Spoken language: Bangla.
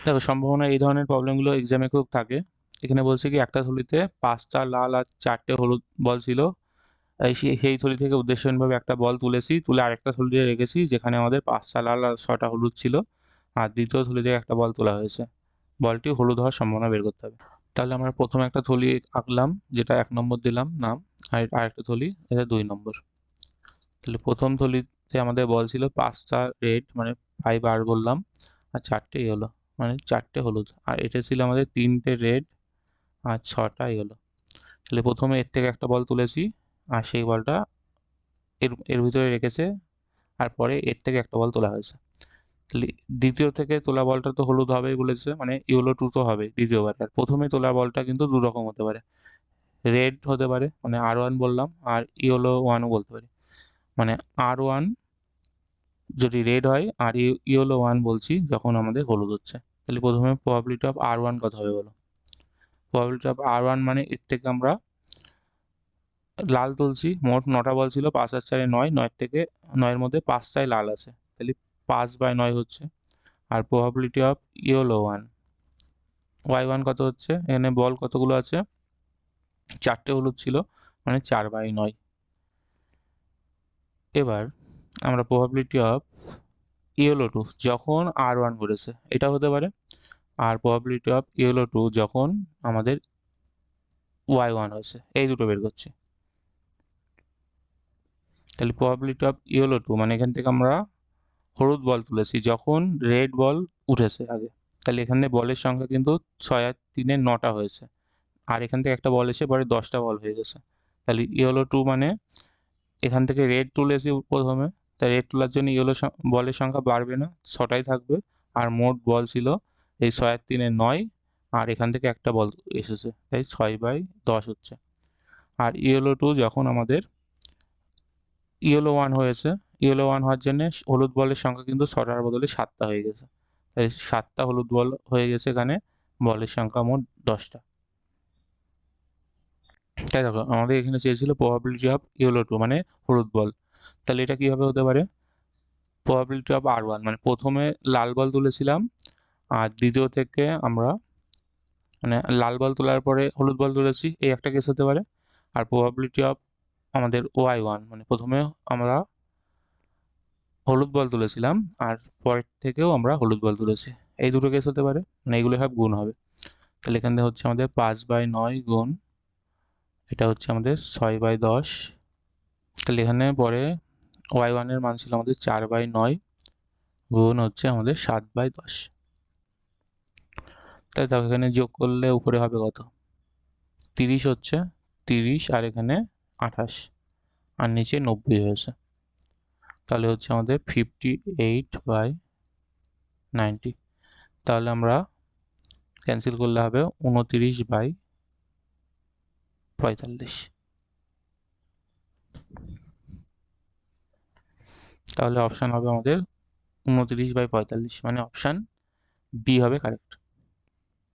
দেখো, সম্ভাবনা এই ধরনের প্রবলেমগুলো এক্সামে খুব থাকে। এখানে বলছে কি একটা থলিতে 5টা লাল আর 4টে হলুদ বল ছিল। সেই থলি থেকে উদ্দেশ্যহীনভাবে একটা বল তুলেছি, তুলে আরেকটা থলিতে রেখেছি যেখানে আমাদের 5টা লাল আর 6টা হলুদ ছিল। আর দ্বিতীয় থলি থেকে একটা বল তোলা হয়েছে, বলটি হলুদ হওয়ার সম্ভাবনা বের করতে হবে। তাহলে আমরা প্রথমে একটা থলি আঁকলাম, যেটা 1 নম্বর দিলাম নাম, আর আরেকটা থলি, এটা 2 নম্বর। তাহলে প্রথম থলিতে আমাদের বল ছিল 5টা রেড, মানে 5 আর বললাম, আর 4টে ইয়েলো, মানে 4টে হলুদ। আর এটা ছিল আমাদের 3টে রেড আর 6টা ইয়েলো। তাহলে প্রথমে এর থেকে একটা বল তুলেছি, আর সেই বলটা এর এর ভিতরে রেখেছে, আর পরে এর থেকে একটা বল তোলা হয়েছে। তাহলে দ্বিতীয় থেকে তোলা বলটা তো হলুদ হবেই বলেছে, মানে ইয়েলো 2 তো হবে দ্বিতীয়বার। আর প্রথমে তোলা বলটা কিন্তু দু রকম হতে পারে, রেড হতে পারে মানে R1 বললাম, আর ইয়েলো 1ও বলতে পারি। মানে R1 যদি রেড হয়, আর ইয়েলো 1 বলছি যখন আমাদের হলুদ হচ্ছে। তাহলে প্রথমে প্রবাবিলিটি অফ R1 কত হবে বলো। প্রবাবিলিটি অফ R1 মানে এর থেকে আমরা লাল তুলছি, মোট 9টা বল ছিল, 5 আর 4 9, 9 থেকে 9-এর মধ্যে 5টাই লাল আছে, তাহলে 5/9 হচ্ছে। আর প্রবাবিলিটি অফ ইয়েলো 1, Y1 কত হচ্ছে, এখানে বল কতগুলো আছে, 4টে হলুদ ছিল, মানে 4/9। এবার আমরা প্রবাবিলিটি অফ ইয়েলো 2 যখন R1 ঘুরেছে, এটা হতে পারে। আর প্রবাবিলিটি অফ ইয়েলো 2 যখন আমাদের Y1 হয়েছে, এই দুটো বের করছি। তাহলে প্রবাবিলিটি অফ ইয়েলো 2 মানে এখান থেকে আমরা হলুদ বল তুলেছি যখন রেড বল উঠেছে আগে। তাহলে এখানে বলের সংখ্যা কিন্তু 6 আর 3-এ 9টা হয়েছে, আর এখান থেকে একটা বল এসে পরে 10টা বল হয়ে গেছে। তাহলে ইয়েলো 2 মানে এখান থেকে রেড তুলেছি প্রথমে, তাই রেড তোলার জন্য ইয়েলো বলের সংখ্যা বাড়বে না, 6টাই থাকবে। আর মোট বল ছিল এই 6 আর 3-এ 9, আর এখান থেকে একটা বল এসেছে, তাই 6/10 হচ্ছে। আর ইয়েলো 2 যখন আমাদের ইয়েলো 1 হয়েছে, ইয়েলো 1 হওয়ার জন্য হলুদ বলের সংখ্যা কিন্তু 6টার বদলে 7টা হয়ে গেছে, তাই 7টা হলুদ বল হয়ে গেছে এখানে, বলের সংখ্যা মোট 10টা। তাই দেখো, আমাদের এখানে চেয়েছিল প্রবাবিলিটি অফ ইয়েলো 2 মানে হলুদ বল। তাহলে এটা কিভাবে হতে পারে, প্রবাবিলিটি অফ R1 মানে প্রথমে লাল বল তুলেছিলাম, আর দ্বিতীয় থেকে আমরা মানে লাল বল তোলার পরে হলুদ বল তুলেছি, এই একটা কেস হতে পারে। আর প্রবাবিলিটি অফ আমাদের Y1 মানে প্রথমে আমরা হলুদ বল তুলেছিলাম, আর পরের থেকেও আমরা হলুদ বল তুলেছি, এই দুটো কেস হতে পারে। মানে এগুলো সব গুণ হবে। তাহলে এখানে হচ্ছে আমাদের 5/9 গুণ, এটা হচ্ছে আমাদের 6/10। তাহলে এখানে পরে Y1 এর মান ছিল আমাদের 4/9 গুণ হচ্ছে আমাদের 7/10। তাই দেখো, এখানে যোগ করলে উপরে হবে কত, 30 হচ্ছে, 30 আর এখানে 28, আর নিচে 90 হয়েছে। তাহলে হচ্ছে আমাদের 58/90। তাহলে আমরা ক্যান্সেল করলে হবে 29/45। তাহলে অপশান হবে আমাদের 29/45, মানে অপশান বি হবে কারেক্ট।